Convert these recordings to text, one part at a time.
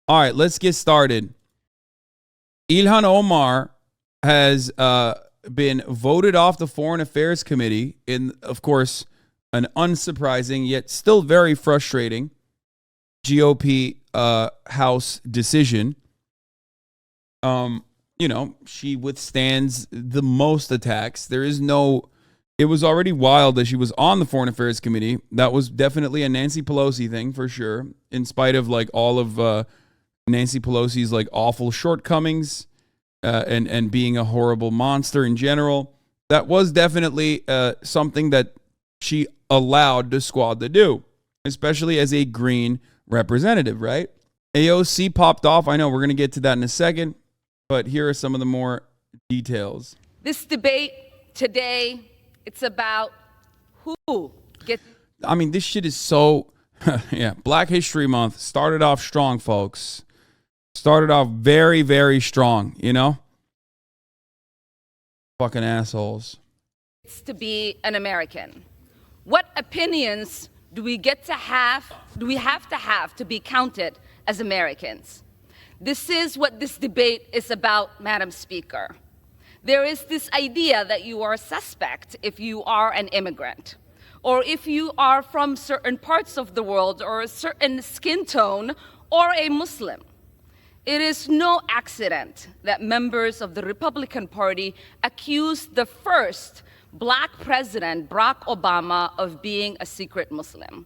All right, let's get started. Ilhan Omar has been voted off the Foreign Affairs Committee in, of course, an unsurprising yet still very frustrating GOP House decision. She withstands the most attacks. It was already wild that she was on the Foreign Affairs Committee. That was definitely a Nancy Pelosi thing for sure, in spite of like all of Nancy Pelosi's like awful shortcomings and being a horrible monster in general. That was definitely something that she allowed the squad to do, especially as a Green representative, right? AOC popped off. I know we're going to get to that in a second, but here are some of the more details. This debate today, it's about who gets... I mean, this shit is so... yeah, Black History Month started off strong, folks. Started off very, very strong, you know? Fucking assholes. It's to be an American. What opinions do we have to be counted as Americans? This is what this debate is about, Madam Speaker. There is this idea that you are a suspect if you are an immigrant, or if you are from certain parts of the world, or a certain skin tone, or a Muslim. It is no accident that members of the Republican Party accused the first Black president, Barack Obama, of being a secret Muslim.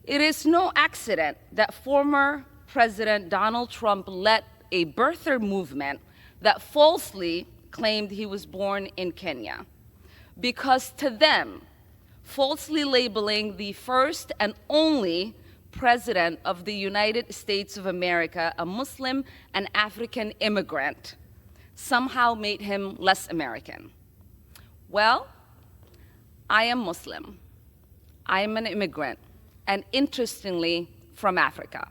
It is no accident that former President Donald Trump led a birther movement that falsely claimed he was born in Kenya. Because to them, falsely labeling the first and only President of the United States of America a Muslim and African immigrant somehow made him less American. Well, I am Muslim. I am an immigrant, and interestingly, from Africa.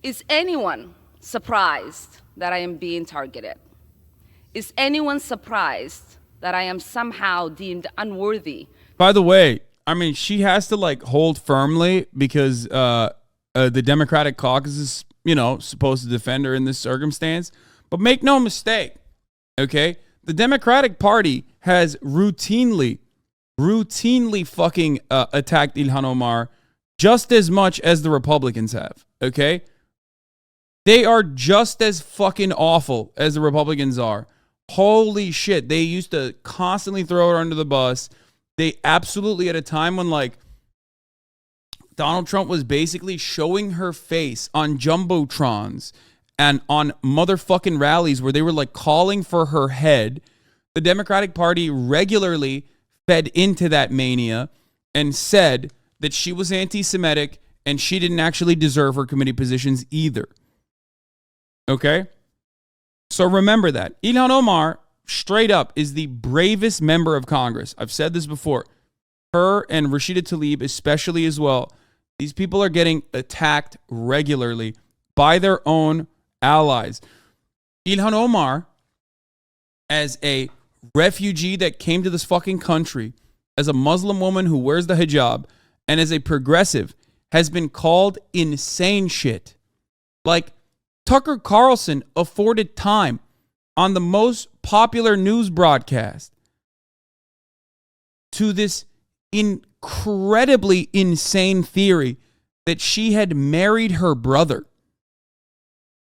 Is anyone surprised that I am being targeted? Is anyone surprised that I am somehow deemed unworthy? By the way, I mean, she has to like hold firmly because the Democratic caucus is, supposed to defend her in this circumstance. But make no mistake, okay? The Democratic Party has routinely fucking attacked Ilhan Omar just as much as the Republicans have, okay? They are just as fucking awful as the Republicans are. Holy shit. They used to constantly throw her under the bus. They absolutely, at a time when like Donald Trump was basically showing her face on Jumbotrons and on motherfucking rallies where they were like calling for her head, the Democratic Party regularly fed into that mania and said that she was anti-Semitic and she didn't actually deserve her committee positions either. Okay? So remember that. Ilhan Omar, straight up, is the bravest member of Congress. I've said this before. Her and Rashida Tlaib especially as well. These people are getting attacked regularly by their own allies. Ilhan Omar, as a refugee that came to this fucking country, as a Muslim woman who wears the hijab, and as a progressive, has been called insane shit. Like, Tucker Carlson afforded time on the most popular news broadcast to this incredibly insane theory that she had married her brother.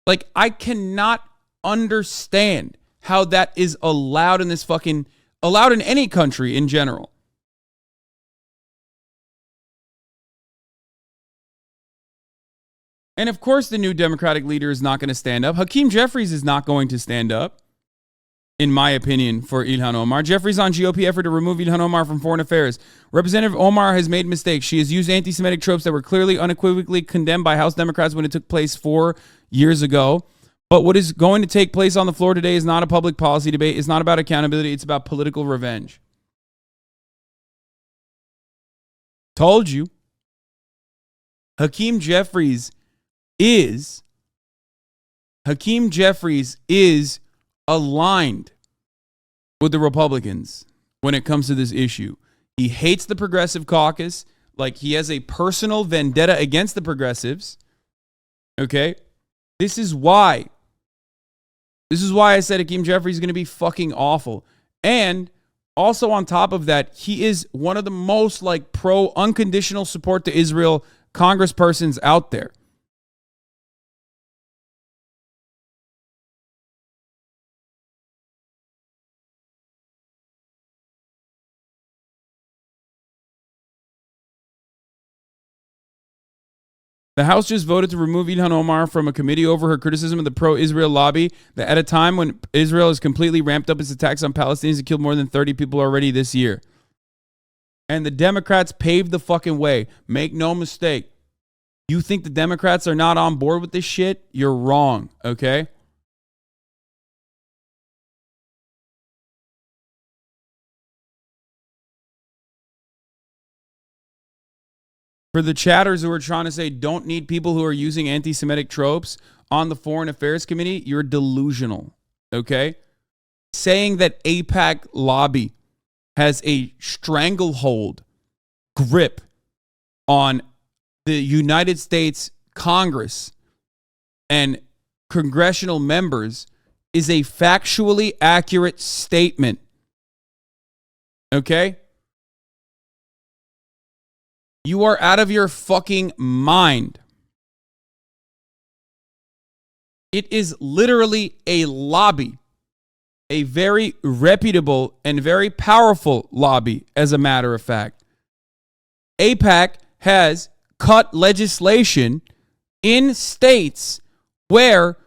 Like, I cannot understand how that is allowed in allowed in any country in general. And of course, the new Democratic leader is not going to stand up. Hakeem Jeffries is not going to stand up, in my opinion, for Ilhan Omar. Jeffries on GOP effort to remove Ilhan Omar from foreign affairs. Representative Omar has made mistakes. She has used anti-Semitic tropes that were clearly unequivocally condemned by House Democrats when it took place 4 years ago. But what is going to take place on the floor today is not a public policy debate. It's not about accountability. It's about political revenge. Told you. Hakeem Jeffries is aligned with the Republicans when it comes to this issue. He hates the Progressive Caucus Like he has a personal vendetta against the progressives. Okay? This is why I said Hakeem Jeffries is going to be fucking awful. And also on top of that, he is one of the most like pro unconditional support to Israel congresspersons out there. The House just voted to remove Ilhan Omar from a committee over her criticism of the pro-Israel lobby that at a time when Israel has completely ramped up its attacks on Palestinians and killed more than 30 people already this year. And the Democrats paved the fucking way. Make no mistake. You think the Democrats are not on board with this shit? You're wrong, okay? For the chatters who are trying to say don't need people who are using anti-Semitic tropes on the Foreign Affairs Committee, you're delusional, okay? Saying that AIPAC lobby has a stranglehold grip on the United States Congress and congressional members is a factually accurate statement, okay? You are out of your fucking mind. It is literally a lobby, a very reputable and very powerful lobby, as a matter of fact. AIPAC has cut legislation in states where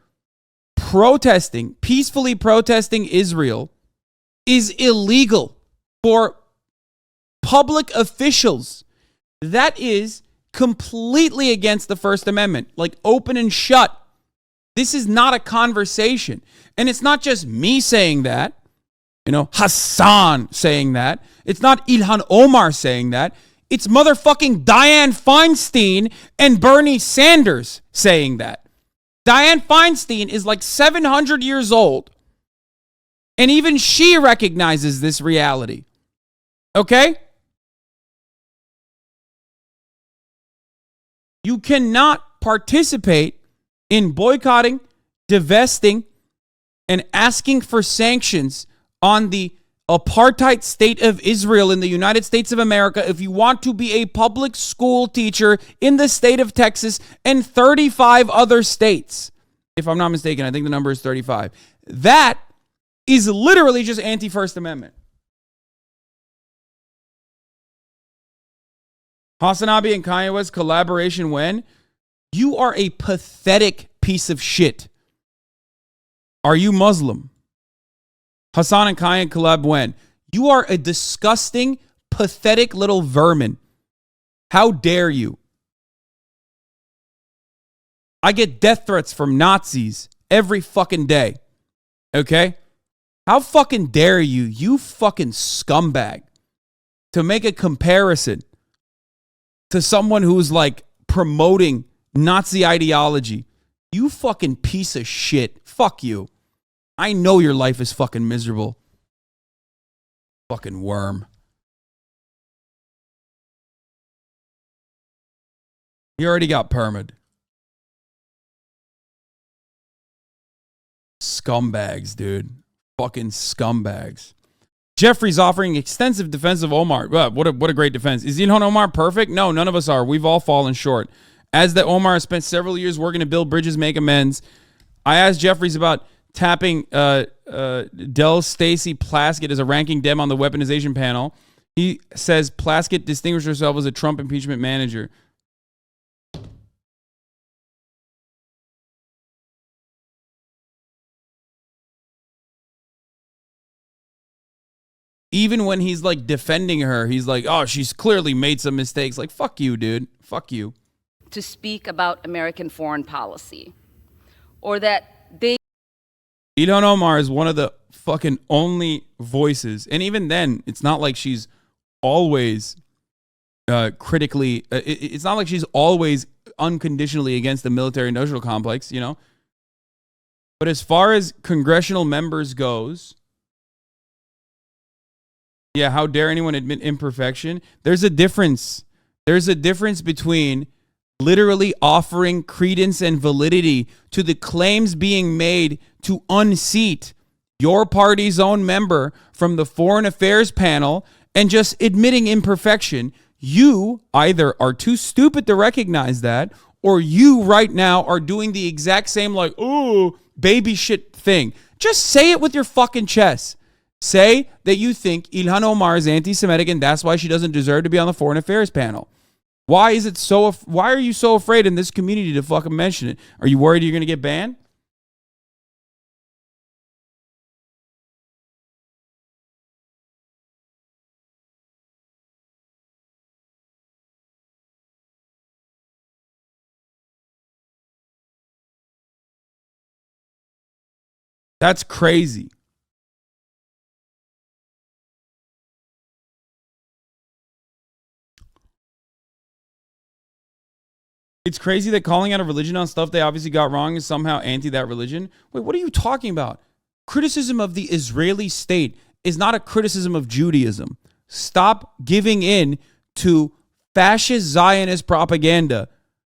peacefully protesting Israel is illegal for public officials. That is completely against the First Amendment, like open and shut. This is not a conversation. And it's not just me saying that, Hassan saying that. It's not Ilhan Omar saying that. It's motherfucking Dianne Feinstein and Bernie Sanders saying that. Dianne Feinstein is like 700 years old. And even she recognizes this reality. Okay? You cannot participate in boycotting, divesting, and asking for sanctions on the apartheid state of Israel in the United States of America if you want to be a public school teacher in the state of Texas and 35 other states. If I'm not mistaken, I think the number is 35. That is literally just anti-First Amendment. Hasanabi and Kanye West collaboration when? You are a pathetic piece of shit. Are you Muslim? Hassan and Kanye collab when? You are a disgusting, pathetic little vermin. How dare you? I get death threats from Nazis every fucking day. Okay? How fucking dare you, you fucking scumbag, to make a comparison to someone who's like promoting Nazi ideology. You fucking piece of shit. Fuck you. I know your life is fucking miserable. Fucking worm. You already got permit. Scumbags, dude. Fucking scumbags. Jeffrey's offering extensive defense of Omar. What a great defense. Is Ilhan Omar perfect? No, none of us are. We've all fallen short. As that Omar has spent several years working to build bridges, make amends. I asked Jeffries about tapping Del Stacey Plaskett as a ranking Dem on the weaponization panel. He says Plaskett distinguished herself as a Trump impeachment manager. Even when he's like defending her, he's like, oh, she's clearly made some mistakes. Like, fuck you, dude. Fuck you. To speak about American foreign policy, or that they... Ilhan Omar is one of the fucking only voices. And even then, it's not like she's always critically... it's not like she's always unconditionally against the military-industrial complex, But as far as congressional members goes... Yeah, how dare anyone admit imperfection? There's a difference. There's a difference between literally offering credence and validity to the claims being made to unseat your party's own member from the Foreign Affairs panel and just admitting imperfection. You either are too stupid to recognize that, or you right now are doing the exact same like, ooh, baby shit thing. Just say it with your fucking chest. Say that you think Ilhan Omar is anti-Semitic and that's why she doesn't deserve to be on the Foreign Affairs panel. Why are you so afraid in this community to fucking mention it? Are you worried you're going to get banned? That's crazy. It's crazy that calling out a religion on stuff they obviously got wrong is somehow anti that religion. Wait, what are you talking about? Criticism of the Israeli state is not a criticism of Judaism. Stop giving in to fascist Zionist propaganda.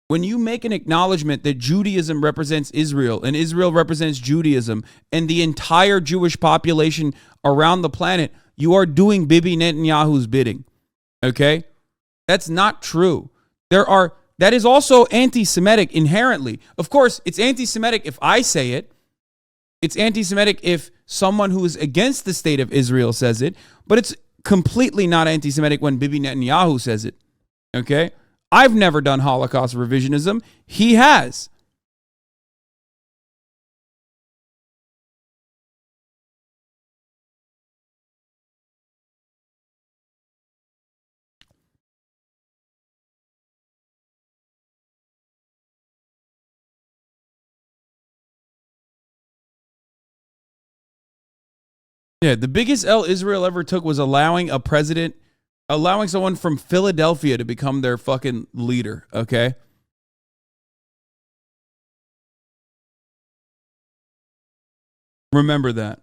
When you make an acknowledgement that Judaism represents Israel and Israel represents Judaism and the entire Jewish population around the planet, you are doing Bibi Netanyahu's bidding. Okay? That's not true. That is also anti-Semitic inherently. Of course, it's anti-Semitic if I say it. It's anti-Semitic if someone who is against the state of Israel says it. But it's completely not anti-Semitic when Bibi Netanyahu says it. Okay? I've never done Holocaust revisionism. He has. Yeah, the biggest L Israel ever took was allowing someone from Philadelphia to become their fucking leader, okay? Remember that.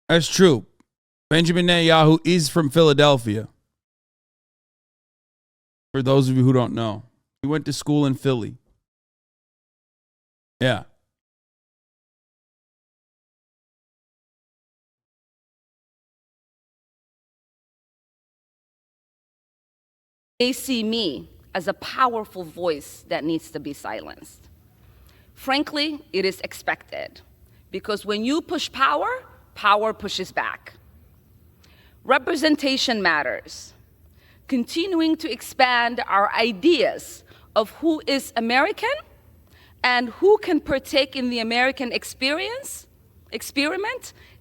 That's true. Benjamin Netanyahu is from Philadelphia. For those of you who don't know, he went to school in Philly. Yeah. They see me as a powerful voice that needs to be silenced. Frankly, it is expected, because when you push power, power pushes back. Representation matters. Continuing to expand our ideas of who is American and who can partake in the American experiment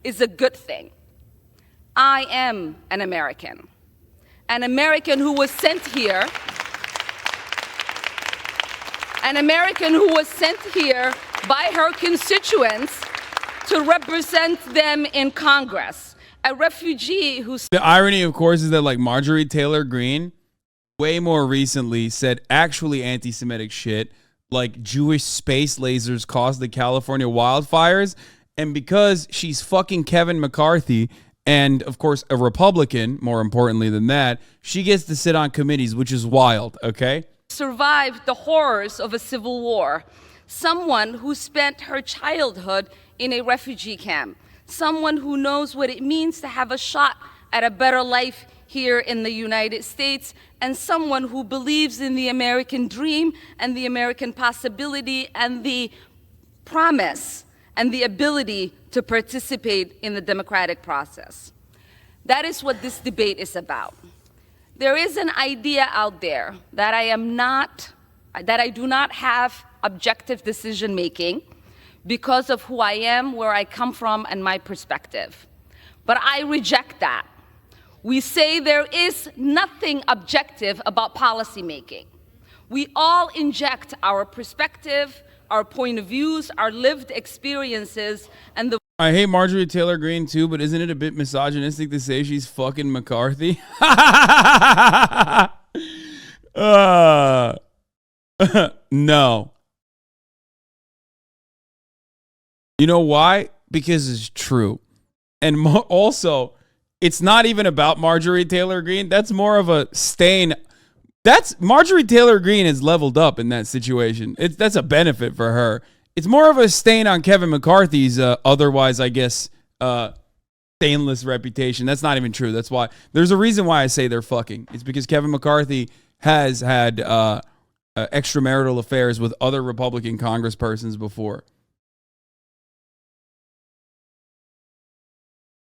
is a good thing. I am an American who was sent here, by her constituents to represent them in Congress. A refugee who's... The irony, of course, is that like Marjorie Taylor Greene way more recently said actually anti-Semitic shit, like Jewish space lasers caused the California wildfires. And because she's fucking Kevin McCarthy and, of course, a Republican, more importantly than that, she gets to sit on committees, which is wild, okay? Survived the horrors of a civil war. Someone who spent her childhood in a refugee camp. Someone who knows what it means to have a shot at a better life here in the United States, and someone who believes in the American dream and the American possibility and the promise and the ability to participate in the democratic process. That is what this debate is about. There is an idea out there that I do not have objective decision making because of who I am, where I come from, and my perspective. But I reject that. We say there is nothing objective about policymaking. We all inject our perspective, our point of views, our lived experiences, and the... I hate Marjorie Taylor Greene too, but isn't it a bit misogynistic to say she's fucking McCarthy? No. You know why? Because it's true. And also, it's not even about Marjorie Taylor Greene. That's more of a stain. That's Marjorie Taylor Greene is leveled up in that situation. That's a benefit for her. It's more of a stain on Kevin McCarthy's otherwise, I guess, stainless reputation. That's not even true. That's why there's a reason why I say they're fucking. It's because Kevin McCarthy has had extramarital affairs with other Republican congresspersons before.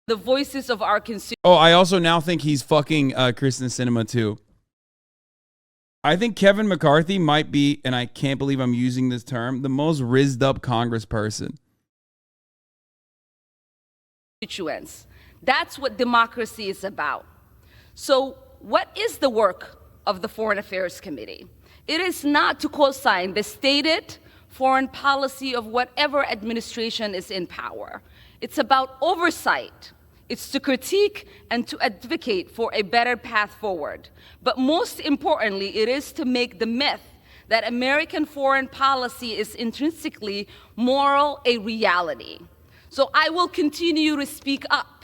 The voices of our consumers. Oh, I also now think he's fucking Kristen Sinema too. I think Kevin McCarthy might be, and I can't believe I'm using this term, the most rizzed up congressperson. Constituents. That's what democracy is about. So, what is the work of the Foreign Affairs Committee? It is not to co-sign the stated foreign policy of whatever administration is in power. It's about oversight. It's to critique and to advocate for a better path forward. But most importantly, it is to make the myth that American foreign policy is intrinsically moral a reality. So I will continue to speak up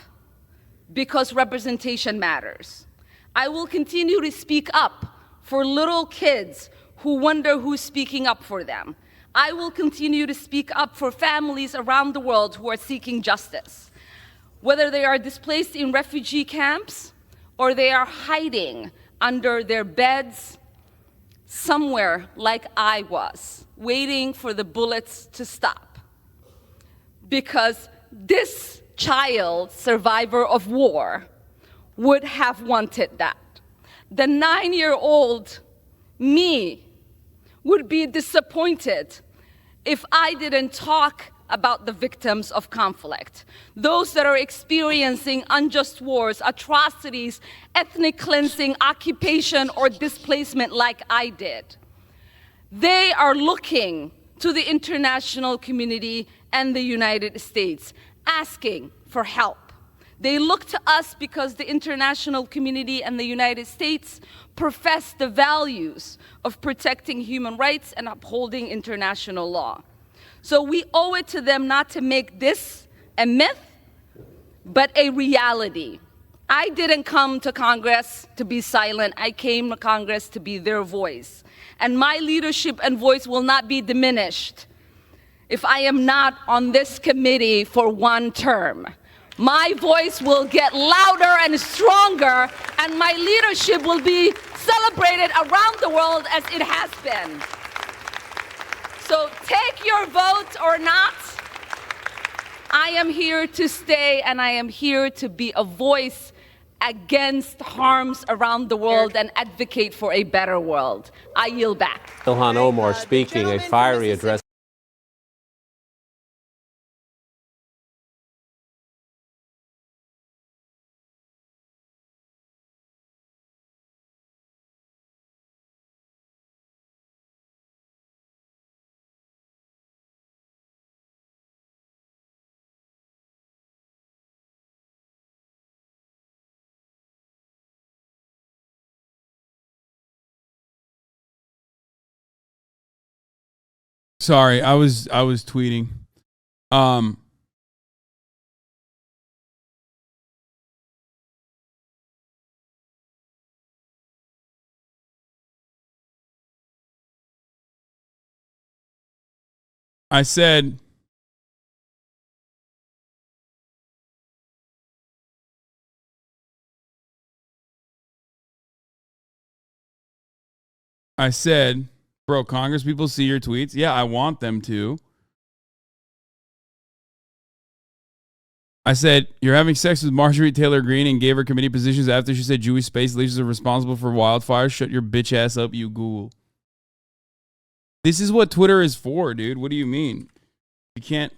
because representation matters. I will continue to speak up for little kids who wonder who's speaking up for them. I will continue to speak up for families around the world who are seeking justice, whether they are displaced in refugee camps or they are hiding under their beds somewhere like I was, waiting for the bullets to stop. Because this child, survivor of war, would have wanted that. The 9-year-old me would be disappointed if I didn't talk about the victims of conflict, those that are experiencing unjust wars, atrocities, ethnic cleansing, occupation, or displacement like I did. They are looking to the international community and the United States, asking for help. They look to us because the international community and the United States profess the values of protecting human rights and upholding international law. So we owe it to them not to make this a myth, but a reality. I didn't come to Congress to be silent. I came to Congress to be their voice. And my leadership and voice will not be diminished if I am not on this committee for one term. My voice will get louder and stronger, and my leadership will be celebrated around the world as it has been. So take your vote or not. I am here to stay, and I am here to be a voice against harms around the world and advocate for a better world. I yield back. Ilhan Omar speaking a fiery address. Sorry, I was tweeting. I said bro, Congress people see your tweets. Yeah, I want them to. I said, you're having sex with Marjorie Taylor Greene and gave her committee positions after she said Jewish space leaders are responsible for wildfires. Shut your bitch ass up, you ghoul. This is what Twitter is for, dude. What do you mean? You can't.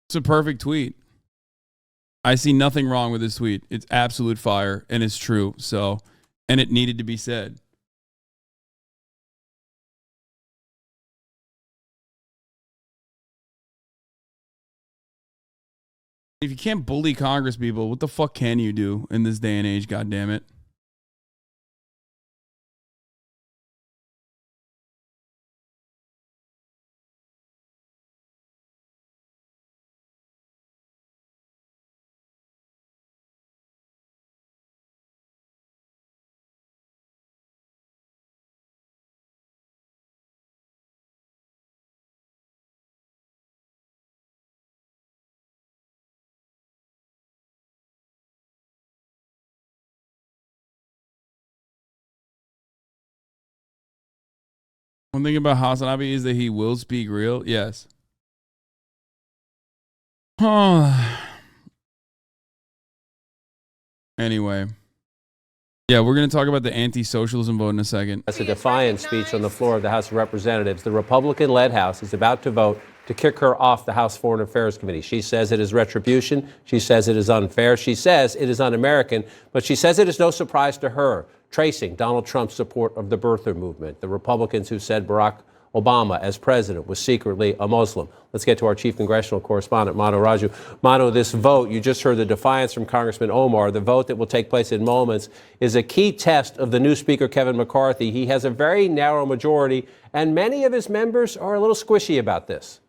It's a perfect tweet. I see nothing wrong with this tweet. It's absolute fire, and it's true. So, and it needed to be said. If you can't bully Congress people, what the fuck can you do in this day and age? God damn it. One thing about Hasanabi is that he will speak real. Yes. Anyway. Yeah, we're going to talk about the anti-socialism vote in a second. That's a defiant speech on the floor of the House of Representatives. The Republican-led House is about to vote to kick her off the House Foreign Affairs Committee. She says it is retribution. She says it is unfair. She says it is un-American. But she says it is no surprise to her, tracing Donald Trump's support of the birther movement, the Republicans who said Barack Obama, as president, was secretly a Muslim. Let's get to our chief congressional correspondent, Mano Raju. Mano, this vote, you just heard the defiance from Congressman Omar. The vote that will take place in moments is a key test of the new Speaker, Kevin McCarthy. He has a very narrow majority, and many of his members are a little squishy about this.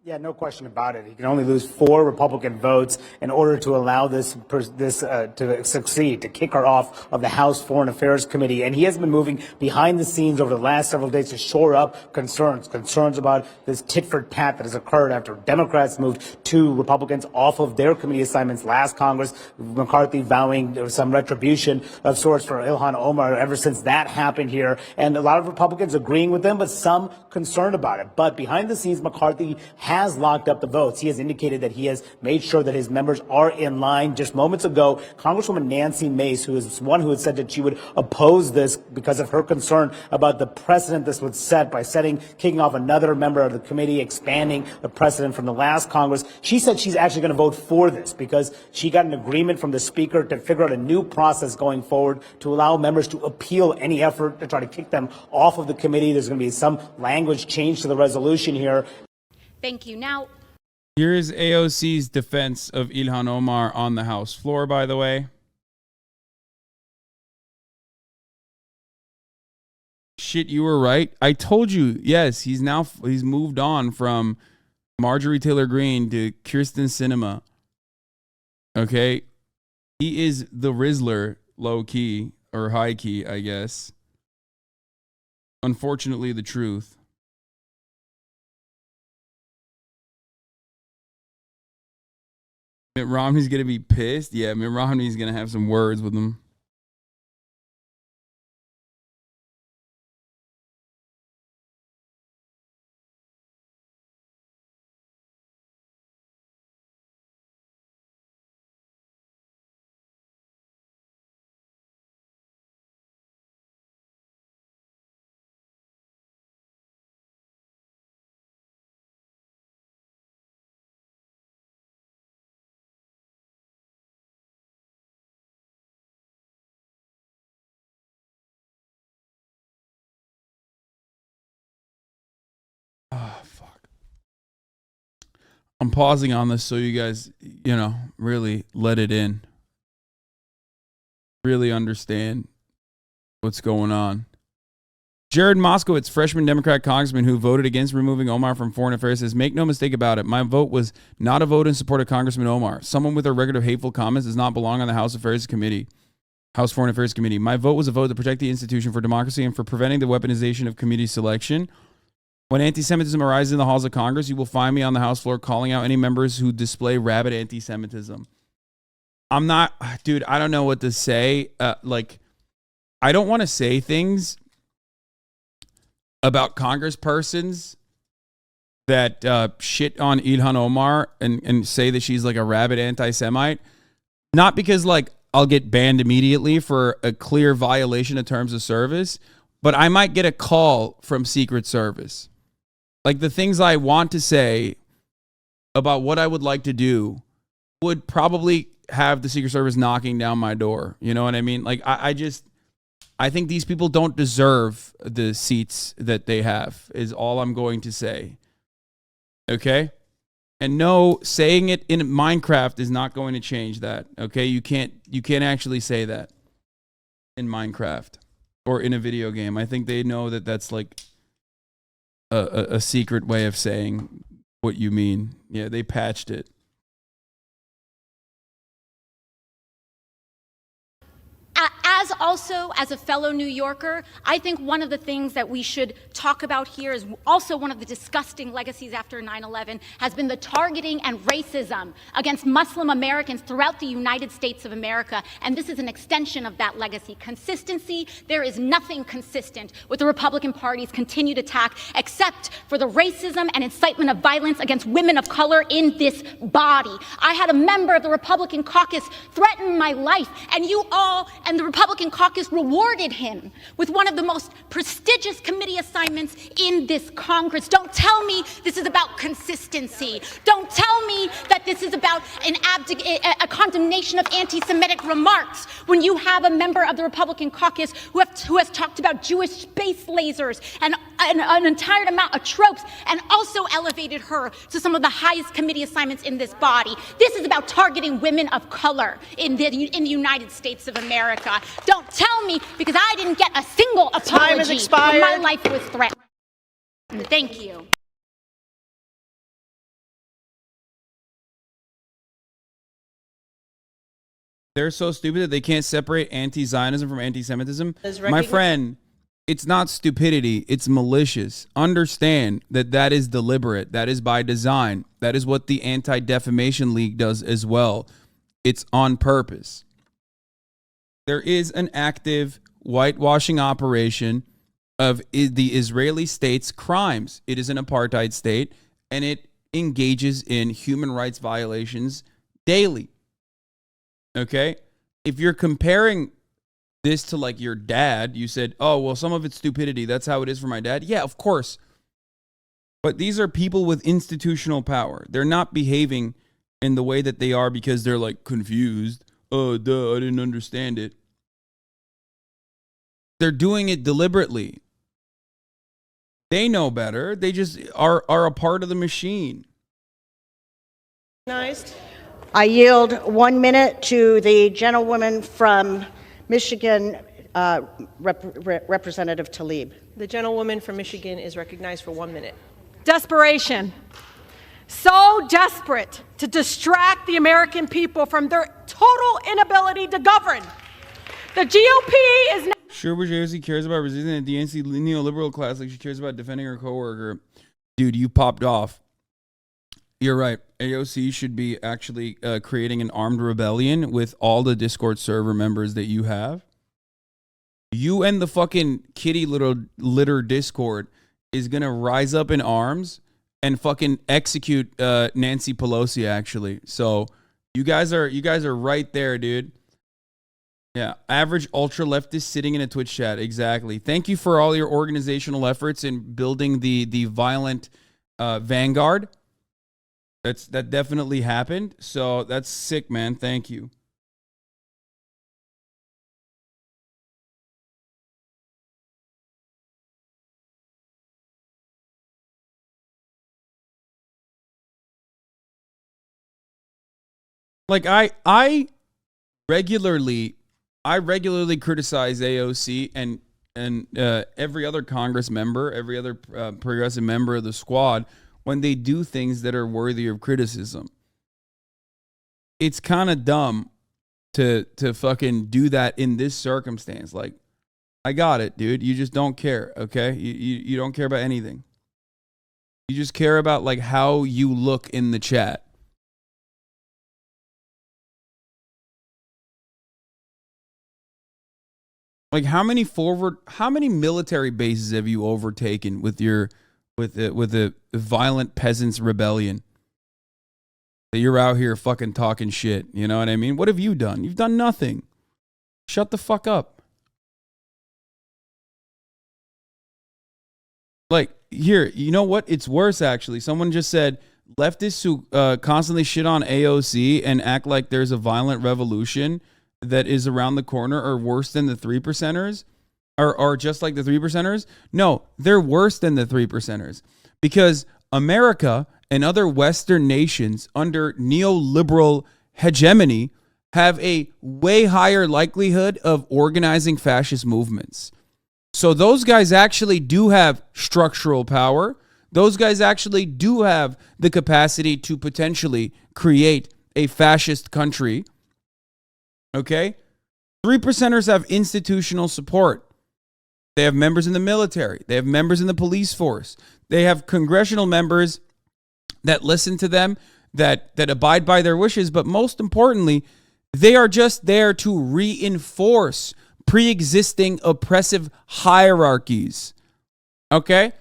Yeah, no question about it. He can only lose 4 Republican votes in order to allow this to succeed, to kick her off of the House Foreign Affairs Committee. And he has been moving behind the scenes over the last several days to shore up concerns about this tit-for-tat that has occurred after Democrats moved 2 Republicans off of their committee assignments last Congress. McCarthy vowing some retribution of sorts for Ilhan Omar ever since that happened here. And a lot of Republicans agreeing with them, but some concerned about it. But behind the scenes, McCarthy has locked up the votes. He has indicated that he has made sure that his members are in line. Just moments ago, Congresswoman Nancy Mace, who is one who had said that she would oppose this because of her concern about the precedent this would set by kicking off another member of the committee, expanding the precedent from the last Congress. She said she's actually going to vote for this because she got an agreement from the Speaker to figure out a new process going forward to allow members to appeal any effort to try to kick them off of the committee. There's going to be some language change to the resolution here. Thank you. Now, here is AOC's defense of Ilhan Omar on the House floor, by the way. Shit, you were right. I told you, yes, he's moved on from Marjorie Taylor Greene to Kirsten Sinema. Okay? He is the Rizzler, low key, or high key, I guess. Unfortunately, the truth. Mitt Romney's going to be pissed. Yeah, Mitt Romney's going to have some words with him. Oh, fuck. I'm pausing on this so you guys, really let it in. Really understand what's going on. Jared Moskowitz, freshman Democrat congressman who voted against removing Omar from Foreign Affairs, says, make no mistake about it, my vote was not a vote in support of Congressman Omar. Someone with a record of hateful comments does not belong on the House Foreign Affairs Committee. My vote was a vote to protect the institution for democracy and for preventing the weaponization of committee selection. When anti-Semitism arises in the halls of Congress, you will find me on the House floor calling out any members who display rabid anti-Semitism. I don't know what to say. I don't want to say things about congresspersons that shit on Ilhan Omar and say that she's like a rabid anti-Semite. Not because I'll get banned immediately for a clear violation of terms of service, but I might get a call from Secret Service. Like the things I want to say about what I would like to do would probably have the Secret Service knocking down my door. You know what I mean? I think these people don't deserve the seats that they have, is all I'm going to say. Okay? And no, saying it in Minecraft is not going to change that. Okay, you can't actually say that in Minecraft or in a video game. I think they know that that's like a secret way of saying what you mean. Yeah, they patched it. As a fellow New Yorker, I think one of the things that we should talk about here is also one of the disgusting legacies after 9/11 has been the targeting and racism against Muslim Americans throughout the United States of America. And this is an extension of that legacy. Consistency, there is nothing consistent with the Republican Party's continued attack except for the racism and incitement of violence against women of color in this body. I had a member of the Republican caucus threaten my life, and you all and the Republican caucus rewarded him with one of the most prestigious committee assignments in this Congress. Don't tell me this is about consistency. Don't tell me that this is about a condemnation of anti-Semitic remarks when you have a member of the Republican caucus who has talked about Jewish space lasers and an entire amount of tropes and also elevated her to some of the highest committee assignments in this body. This is about targeting women of color in the United States of America. Don't tell me, because I didn't get a single apology when my life was threatened. Thank you. They're so stupid that they can't separate anti-Zionism from anti-Semitism. My friend, it's not stupidity. It's malicious. Understand that that is deliberate. That is by design. That is what the Anti-Defamation League does as well. It's on purpose. There is an active whitewashing operation of the Israeli state's crimes. It is an apartheid state, and it engages in human rights violations daily. Okay? If you're comparing this to like your dad, you said, oh, well, some of it's stupidity. That's how it is for my dad. Yeah, of course. But these are people with institutional power. They're not behaving in the way that they are because they're like confused. Oh, duh, I didn't understand it. They're doing it deliberately. They know better. They just are a part of the machine. I yield 1 minute to the gentlewoman from Michigan, Representative Tlaib. The gentlewoman from Michigan is recognized for 1 minute. Desperation. So desperate to distract the American people from their total inability to govern. The GOP is now. Sure, AOC cares about resisting the DNC neoliberal class like she cares about defending her coworker. Dude, you popped off. You're right. AOC should be actually creating an armed rebellion with all the Discord server members that you have. You and the fucking kitty little litter Discord is going to rise up in arms and fucking execute Nancy Pelosi, actually. So you guys are right there, dude. Yeah, average ultra leftist sitting in a Twitch chat. Exactly. Thank you for all your organizational efforts in building the violent vanguard. That definitely happened. So that's sick, man. Thank you. Like I regularly criticize AOC and every other Congress member, every other progressive member of the squad when they do things that are worthy of criticism. It's kind of dumb to fucking do that in this circumstance. Like, I got it, dude. You just don't care, okay? You don't care about anything. You just care about like how you look in the chat. Like how many military bases have you overtaken with a violent peasants rebellion? That you're out here fucking talking shit, you know what I mean? What have you done? You've done nothing. Shut the fuck up. Like, here, you know what? It's worse, actually. Someone just said, leftists who constantly shit on AOC and act like there's a violent revolution that is around the corner are worse than the 3%ers, or just like the 3%ers. No, they're worse than the 3%ers because America and other Western nations under neoliberal hegemony have a way higher likelihood of organizing fascist movements. So those guys actually do have structural power. Those guys actually do have the capacity to potentially create a fascist country. Okay? 3%ers have institutional support. They have members in the military. They have members in the police force. They have congressional members that listen to them, that abide by their wishes. But most importantly, they are just there to reinforce pre-existing oppressive hierarchies. Okay?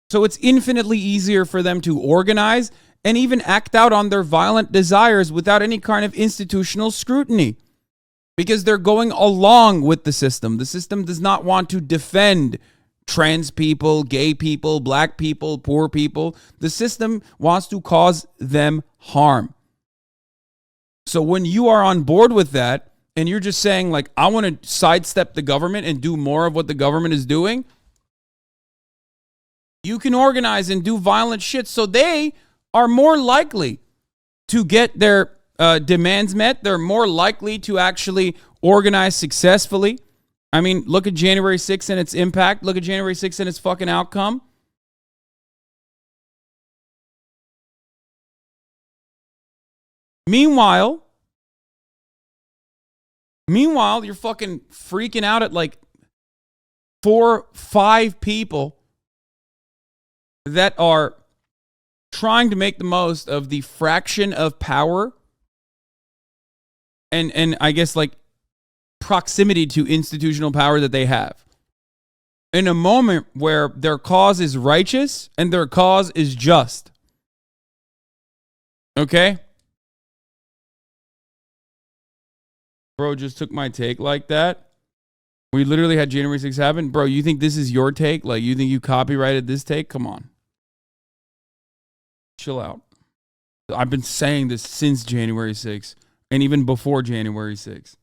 So it's infinitely easier for them to organize and even act out on their violent desires without any kind of institutional scrutiny, because they're going along with the system. The system does not want to defend trans people, gay people, black people, poor people. The system wants to cause them harm. So when you are on board with that and you're just saying, like, I want to sidestep the government and do more of what the government is doing, you can organize and do violent shit. So they are more likely to get their demands met. They're more likely to actually organize successfully. I mean, look at January 6th and its impact. Look at January 6th and its fucking outcome. Meanwhile, you're fucking freaking out at like 4-5 people that are trying to make the most of the fraction of power and I guess like proximity to institutional power that they have, in a moment where their cause is righteous and their cause is just. Okay? Bro just took my take like that. We literally had January 6th happen. Bro, you think this is your take? Like, you think you copyrighted this take? Come on. Chill out. I've been saying this since January 6th and even before January 6th.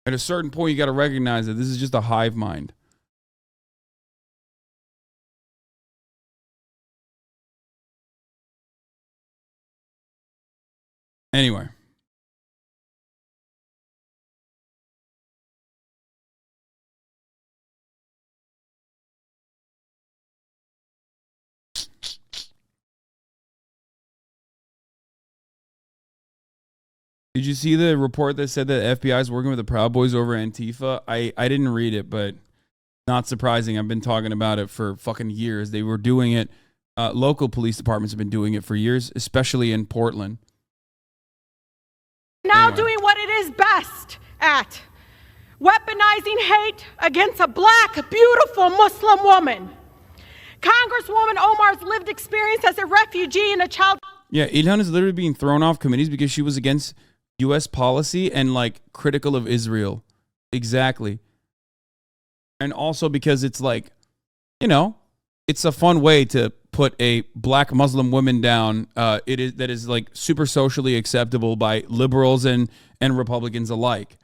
At a certain point, you got to recognize that this is just a hive mind. Anyway. Did you see the report that said that FBI is working with the Proud Boys over Antifa? I didn't read it, but not surprising. I've been talking about it for fucking years. They were doing it. Local police departments have been doing it for years, especially in Portland. Now doing what it is best at, weaponizing hate against a black, beautiful Muslim woman. Congresswoman Omar's lived experience as a refugee and a child. Yeah, Ilhan is literally being thrown off committees because she was against U.S. policy and like critical of Israel. Exactly. And also because it's like, you know, it's a fun way to put a black Muslim woman down. That is like super socially acceptable by liberals and Republicans alike.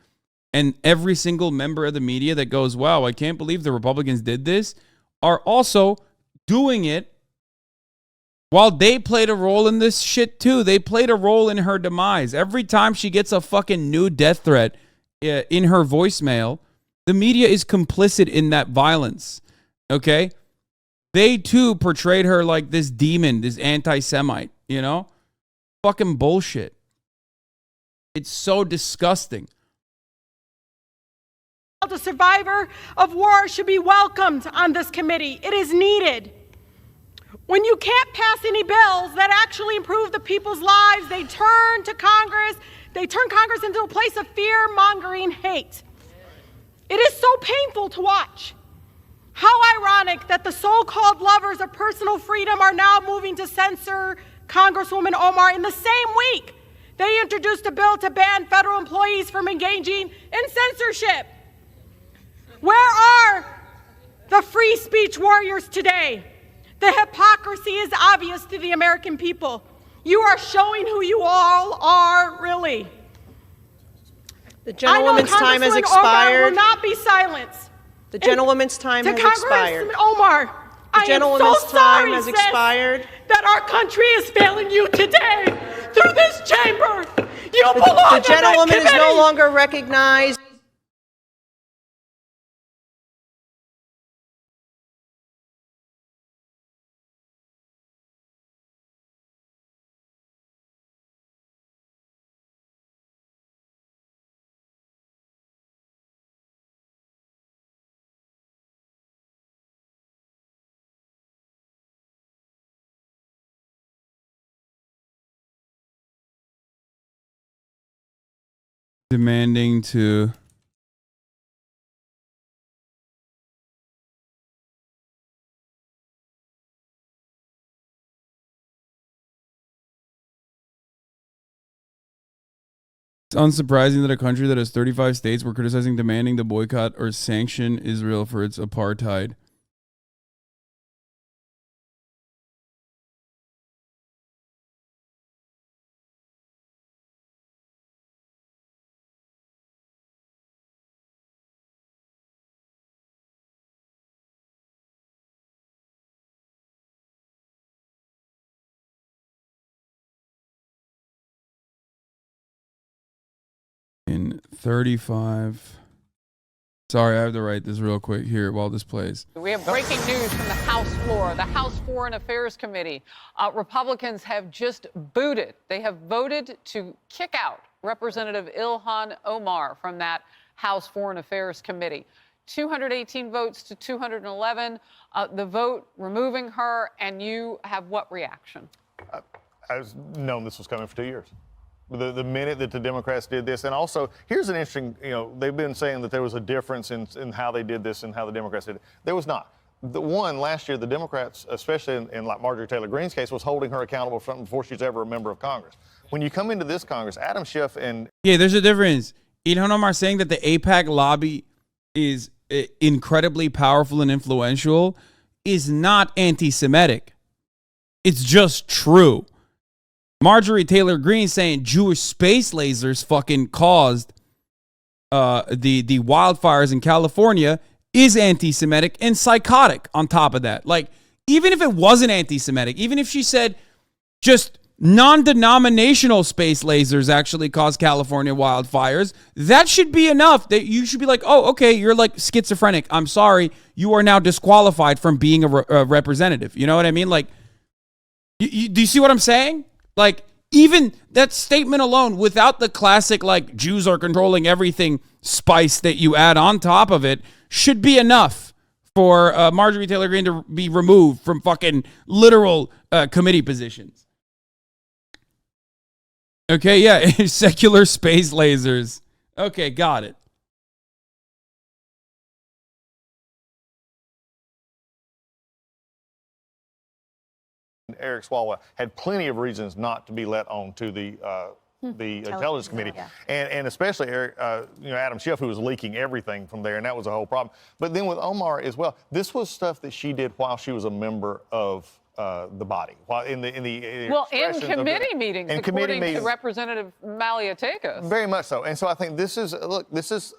And every single member of the media that goes, wow, I can't believe the Republicans did this, are also doing it while they played a role in this shit too. They played a role in her demise. Every time she gets a fucking new death threat in her voicemail, the media is complicit in that violence. Okay? They too portrayed her like this demon, this anti-Semite, you know? Fucking bullshit. It's so disgusting. A survivor of war should be welcomed on this committee. It is needed. When you can't pass any bills that actually improve the people's lives, they turn to Congress. They turn Congress into a place of fear-mongering hate. It is so painful to watch. How ironic that the so-called lovers of personal freedom are now moving to censor Congresswoman Omar in the same week they introduced a bill to ban federal employees from engaging in censorship. Where are the free speech warriors today? The hypocrisy is obvious to the American people. You are showing who you all are, really. The gentlewoman's time has expired. Omar will not be silenced. The gentlewoman's time has expired. To Congressman Omar, I am so Gentlewoman's time sorry, has sis, expired. that our country is failing you today through this chamber. You belong The on that gentlewoman is no committee. longer recognized. Demanding to It's unsurprising that a country that has 35 states were criticizing demanding to boycott or sanction Israel for its apartheid. In 35. Sorry, I have to write this real quick here while this plays. We have breaking news from the House floor. The House Foreign Affairs Committee. Republicans have just booted. They have voted to kick out Representative Ilhan Omar from that House Foreign Affairs Committee. 218 votes to 211. The vote removing her, and you have what reaction? I've known this was coming for 2 years. The minute that the Democrats did this, and also here's an interesting, they've been saying that there was a difference in how they did this and how the Democrats did it. There was not. The one last year, the Democrats, especially in like Marjorie Taylor Greene's case, was holding her accountable for something before she's ever a member of Congress. When you come into this Congress, Adam Schiff and there's a difference. Ilhan Omar saying that the AIPAC lobby is incredibly powerful and influential is not anti-Semitic. It's just true. Marjorie Taylor Greene saying Jewish space lasers fucking caused the wildfires in California is anti-Semitic and psychotic on top of that. Like, even if it wasn't anti-Semitic, even if she said just non-denominational space lasers actually caused California wildfires, that should be enough that you should be like, oh, okay, you're like schizophrenic. I'm sorry. You are now disqualified from being a representative. You know what I mean? Like, do you see what I'm saying? Like, even that statement alone, without the classic, like, Jews are controlling everything spice that you add on top of it, should be enough for Marjorie Taylor Greene to be removed from fucking literal committee positions. Okay, yeah, secular space lasers. Okay, got it. Eric Swalwell had plenty of reasons not to be let on to the Intelligence Committee, and especially Eric, Adam Schiff, who was leaking everything from there, and that was a whole problem. But then with Omar as well, this was stuff that she did while she was a member of the body, while in committee meetings, according to Representative Maliatekis. Very much so. And so I think this is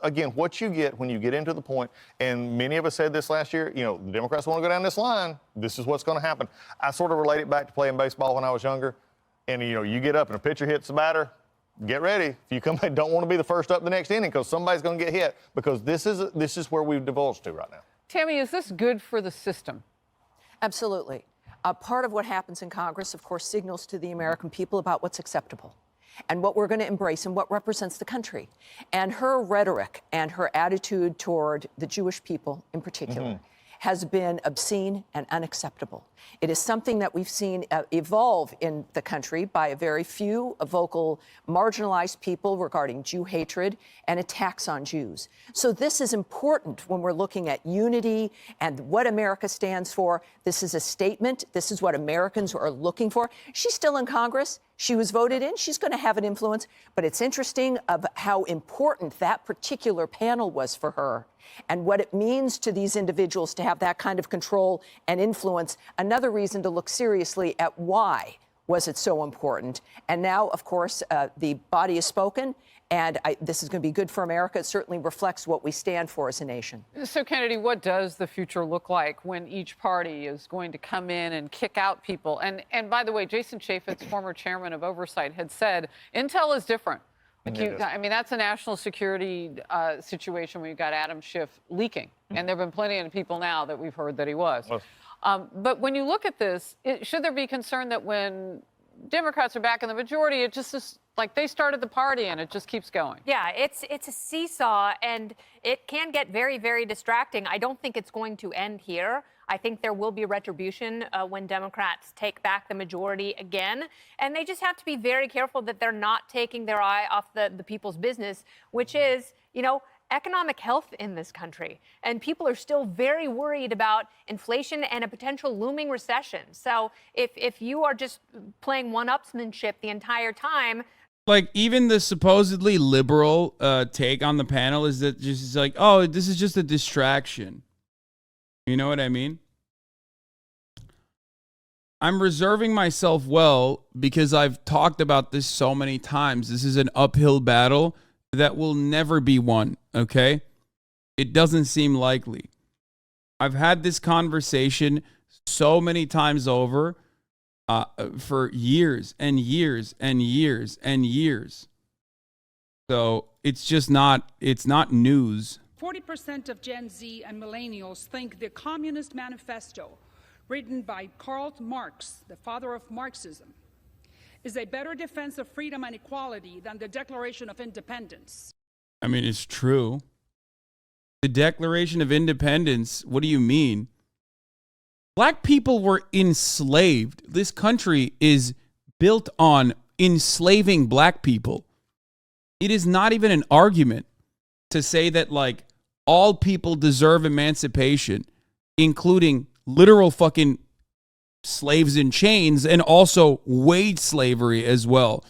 again what you get when you get into the point. And many of us said this last year. The Democrats want to go down this line. This is what's going to happen. I sort of relate it back to playing baseball when I was younger. And you get up and a pitcher hits the batter. Get ready. If you come, don't want to be the first up the next inning because somebody's going to get hit, because this is where we've divulged to right now. Tammy, is this good for the system? Absolutely. Part of what happens in Congress, of course, signals to the American people about what's acceptable and what we're going to embrace and what represents the country. And her rhetoric and her attitude toward the Jewish people in particular has been obscene and unacceptable. It is something that we've seen evolve in the country by a very few vocal, marginalized people regarding Jew hatred and attacks on Jews. So this is important when we're looking at unity and what America stands for. This is a statement. This is what Americans are looking for. She's still in Congress. She was voted in. She's going to have an influence. But it's interesting of how important that particular panel was for her and what it means to these individuals to have that kind of control and influence. Another reason to look seriously at why was it so important. And now, of course, the body has spoken, and this is going to be good for America. It certainly reflects what we stand for as a nation. So, Kennedy, what does the future look like when each party is going to come in and kick out people? And by the way, Jason Chaffetz, former chairman of Oversight, had said Intel is different. I mean, that's a national security situation where you've got Adam Schiff leaking. And there have been plenty of people now that we've heard that he was. But when you look at this, should there be concern that when Democrats are back in the majority, it just is like they started the party and it just keeps going? Yeah, it's a seesaw, and it can get very, very distracting. I don't think it's going to end here. I think there will be retribution when Democrats take back the majority again. And they just have to be very careful that they're not taking their eye off the people's business, which is, economic health in this country. And people are still very worried about inflation and a potential looming recession. So if you are just playing one-upsmanship the entire time. Like, even the supposedly liberal take on the panel is that just like, oh, this is just a distraction. You know what I mean? I'm reserving myself well because I've talked about this so many times. This is an uphill battle that will never be won, okay? It doesn't seem likely. I've had this conversation so many times over for years and years and years and years. So it's just not news. 40% of Gen Z and millennials think the Communist Manifesto, written by Karl Marx, the father of Marxism, is a better defense of freedom and equality than the Declaration of Independence. I mean, it's true. The Declaration of Independence, what do you mean? Black people were enslaved. This country is built on enslaving black people. It is not even an argument to say that, like, all people deserve emancipation, including literal fucking slaves in chains and also wage slavery as well.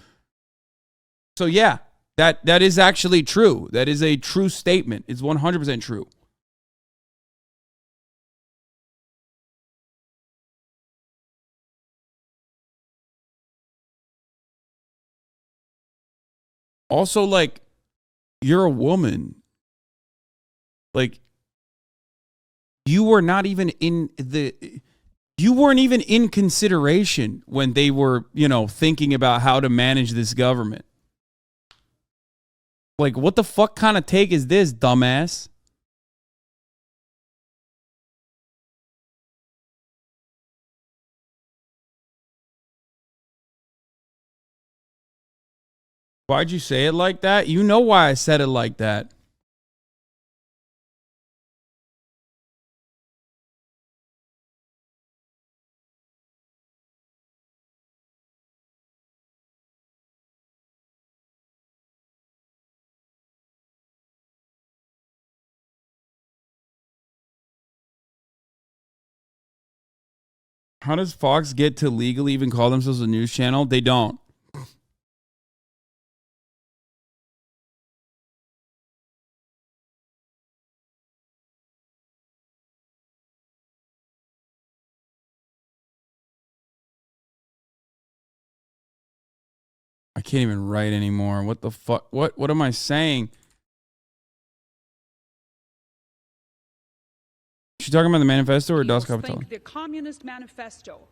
So yeah, that is actually true. That is a true statement. It's 100% true. Also, like, you're a woman. Like, you weren't even in consideration when they were, thinking about how to manage this government. Like, what the fuck kind of take is this, dumbass? Why'd you say it like that? You know why I said it like that. How does Fox get to legally even call themselves a news channel? They don't. I can't even write anymore. What the fuck? What am I saying? She talking about the manifesto or Das Kapital? The Communist Manifesto.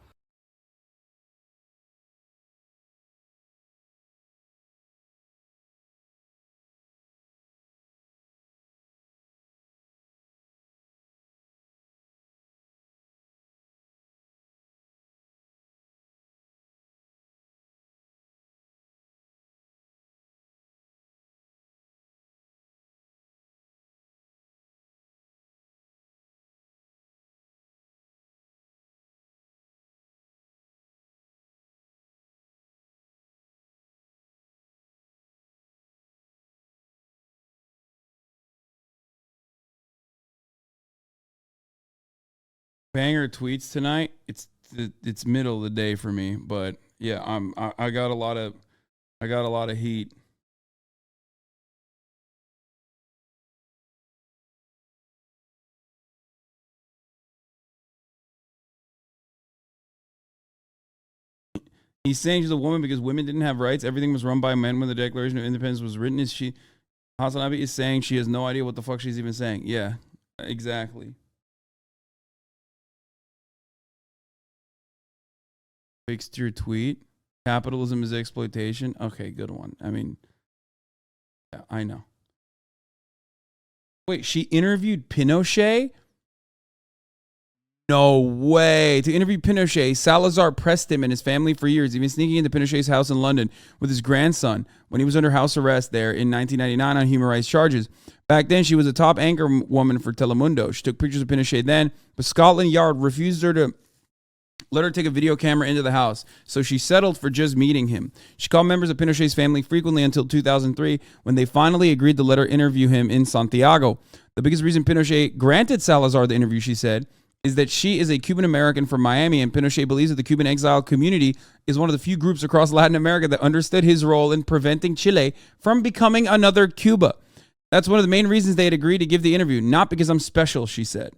Banger tweets tonight. It's middle of the day for me, but yeah, I got a lot of heat. He's saying she's a woman because women didn't have rights. Everything was run by men when the Declaration of Independence was written. Hasanabi is saying she has no idea what the fuck she's even saying. Yeah, exactly. Fixed your tweet. Capitalism is exploitation. Okay, good one. I mean, yeah, I know. Wait, she interviewed Pinochet? No way. To interview Pinochet, Salazar pressed him and his family for years, even sneaking into Pinochet's house in London with his grandson when he was under house arrest there in 1999 on human rights charges. Back then, she was a top anchor woman for Telemundo. She took pictures of Pinochet then, but Scotland Yard refused her to let her take a video camera into the house, so she settled for just meeting him. She called members of Pinochet's family frequently until 2003, when they finally agreed to let her interview him in Santiago. The biggest reason Pinochet granted Salazar the interview, she said, is that she is a Cuban American from Miami, and Pinochet believes that the Cuban exile community is one of the few groups across Latin America that understood his role in preventing Chile from becoming another Cuba. That's one of the main reasons they had agreed to give the interview, not because I'm special, she said.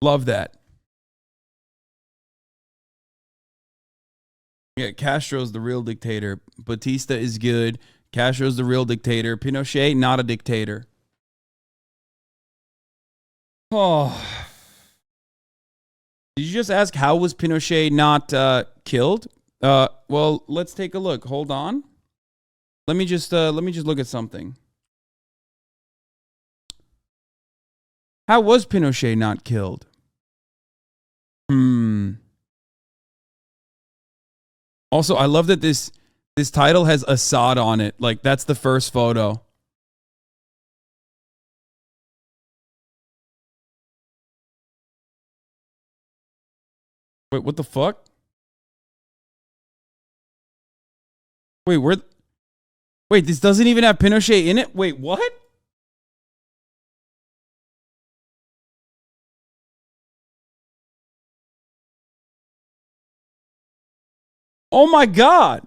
Love that. Yeah, Castro's the real dictator. Batista is good. Castro's the real dictator. Pinochet, not a dictator. Oh. Did you just ask how was Pinochet not killed? Well, let's take a look. Hold on. Let me just look at something. How was Pinochet not killed? Also, I love that this title has Assad on it. Like, that's the first photo. Wait, what the fuck? Wait, this doesn't even have Pinochet in it? Wait, what? Oh my God.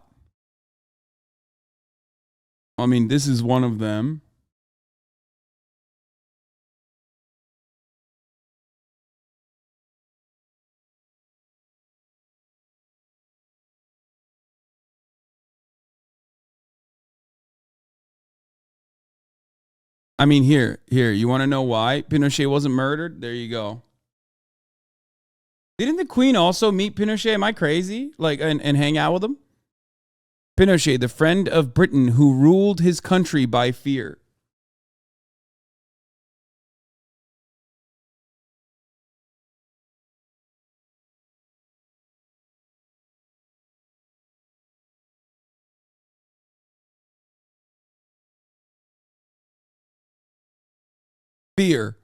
I mean, this is one of them. I mean, here, you want to know why Pinochet wasn't murdered? There you go. Didn't the Queen also meet Pinochet? Am I crazy? Like, and hang out with him? Pinochet, the friend of Britain who ruled his country by fear. Fear.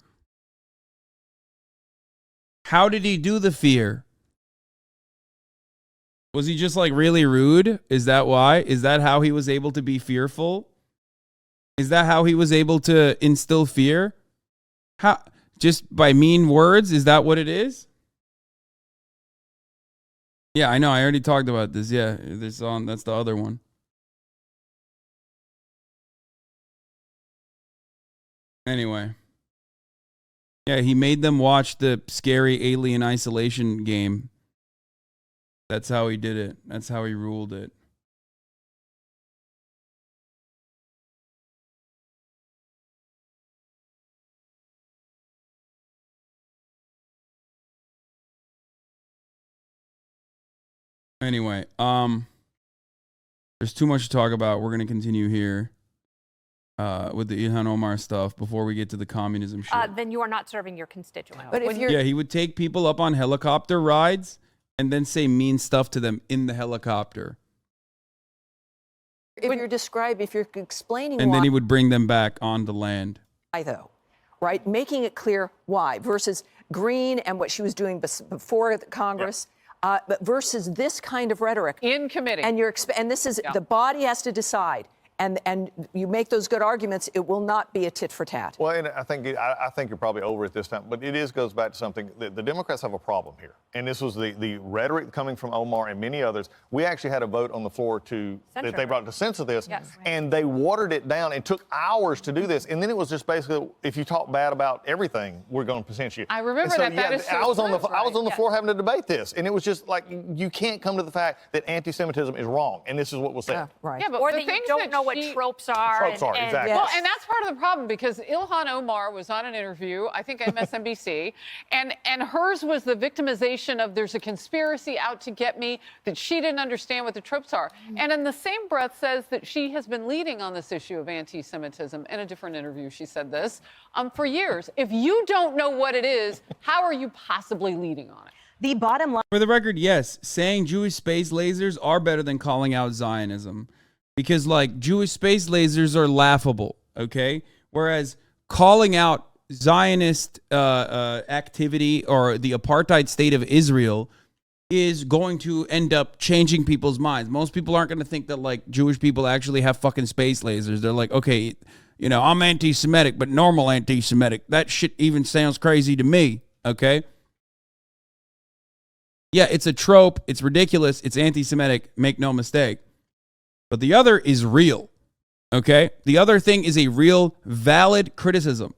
How did he do the fear? Was he just like really rude? Is that why? Is that how he was able to be fearful? Is that how he was able to instill fear? How? Just by mean words? Is that what it is? Yeah, I know. I already talked about this. Yeah, that's the other one. Anyway. Yeah, he made them watch the scary alien isolation game. That's how he did it. That's how he ruled it. Anyway, there's too much to talk about. We're going to continue here with the Ilhan Omar stuff before we get to the communism shit. Then you are not serving your constituents. But if you're, yeah, he would take people up on helicopter rides and then say mean stuff to them in the helicopter. if you're explaining and why, then he would bring them back on the land. though, right? Making it clear why versus Green and what she was doing before the Congress. But versus this kind of rhetoric in committee, and this is the body has to decide. and you make those good arguments, it will not be a tit for tat. Well, and I think you're probably over it this time, but goes back to something. The Democrats have a problem here, and this was the rhetoric coming from Omar and many others. We actually had a vote on the floor that they brought to censor this, and they watered it down and took hours to do this. And then it was just basically, if you talk bad about everything, we're going to censor you. I remember that. That is so I was on the floor having to debate this, and it was just like you can't come to the fact that anti-Semitism is wrong, and this is what was said. Right. Yeah, but or that you don't know what tropes are. Exactly. Well, and that's part of the problem because Ilhan Omar was on an interview, I think MSNBC, and hers was the victimization of there's a conspiracy out to get me, that she didn't understand what the tropes are. And in the same breath says that she has been leading on this issue of anti-Semitism. In a different interview, she said this, for years. If you don't know what it is, how are you possibly leading on it? The bottom line. For the record, yes, saying Jewish space lasers are better than calling out Zionism. Because, like, Jewish space lasers are laughable, okay? Whereas calling out Zionist activity or the apartheid state of Israel is going to end up changing people's minds. Most people aren't going to think that, like, Jewish people actually have fucking space lasers. They're like, okay, you know, I'm anti-Semitic, but normal anti-Semitic. That shit even sounds crazy to me, okay? Yeah, it's a trope. It's ridiculous. It's anti-Semitic. Make no mistake. But the other is real, okay? The other thing is a real, valid criticism.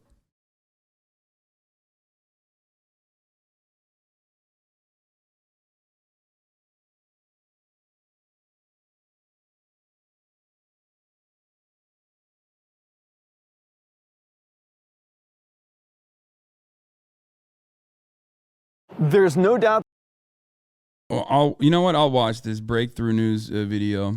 There's no doubt. Well, you know what? I'll watch this breakthrough news video.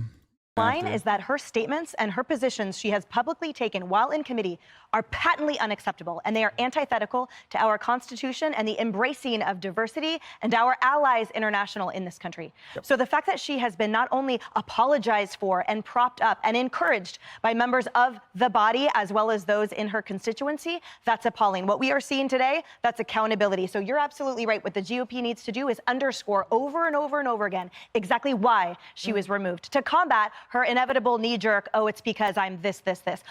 Line is that her statements and her positions she has publicly taken while in committee are patently unacceptable, and they are antithetical to our Constitution and the embracing of diversity and our allies international in this country. Yep. So the fact that she has been not only apologized for and propped up and encouraged by members of the body as well as those in her constituency, that's appalling. What we are seeing today, that's accountability. So you're absolutely right. What the GOP needs to do is underscore over and over and over again exactly why she was removed, to combat her inevitable knee-jerk, oh, it's because I'm this.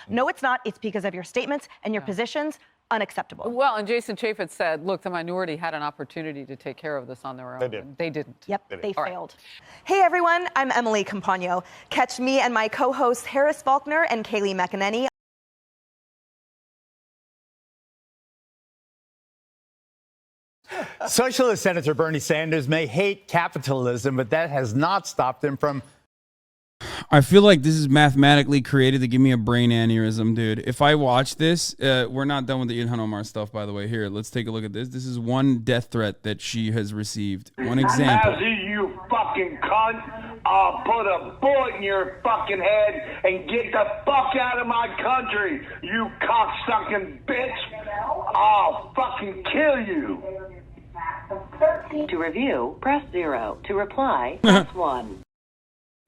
No, it's not. It's because of your statements and your positions. Unacceptable. Well, and Jason Chaffetz said, look, the minority had an opportunity to take care of this on their own. They didn't. Yep, they failed. Hey, everyone. I'm Emily Campagno. Catch me and my co-hosts Harris Faulkner and Kaylee McEnany. Socialist Senator Bernie Sanders may hate capitalism, but that has not stopped him from... I feel like this is mathematically created to give me a brain aneurysm, dude. If I watch this, we're not done with the Ilhan Omar stuff, by the way. Here, let's take a look at this. This is one death threat that she has received. One example. You fucking cunt. I'll put a bullet in your fucking head and get the fuck out of my country, you cocksucking bitch. I'll fucking kill you. To review, press 0. To reply, press 1.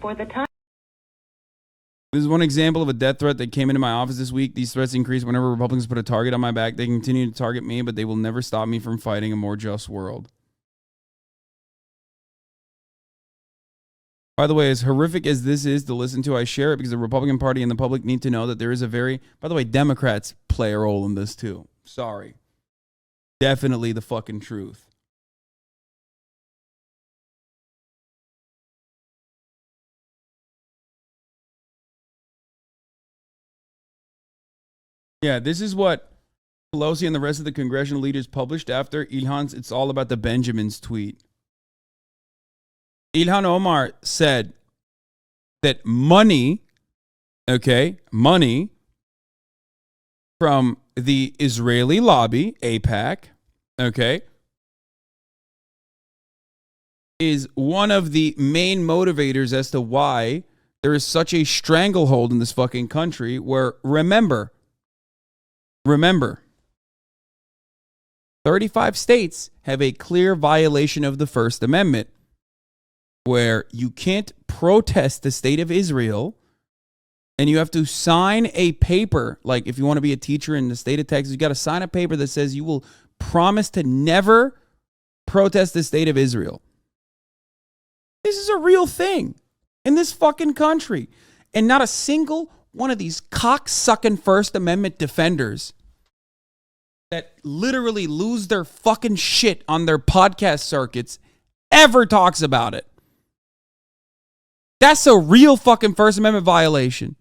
For the time. This is one example of a death threat that came into my office this week. These threats increase whenever Republicans put a target on my back. They continue to target me, but they will never stop me from fighting a more just world. By the way, as horrific as this is to listen to, I share it because the Republican Party and the public need to know that there is a very... By the way, Democrats play a role in this too. Sorry. Definitely the fucking truth. Yeah, this is what Pelosi and the rest of the congressional leaders published after Ilhan's "It's All About the Benjamins" tweet. Ilhan Omar said that money from the Israeli lobby, AIPAC, is one of the main motivators as to why there is such a stranglehold in this fucking country where, remember, 35 states have a clear violation of the First Amendment where you can't protest the state of Israel and you have to sign a paper. Like if you want to be a teacher in the state of Texas, you got to sign a paper that says you will promise to never protest the state of Israel. This is a real thing in this fucking country. And not a single one of these cock-sucking First Amendment defenders that literally lose their fucking shit on their podcast circuits ever talks about it. That's a real fucking First Amendment violation.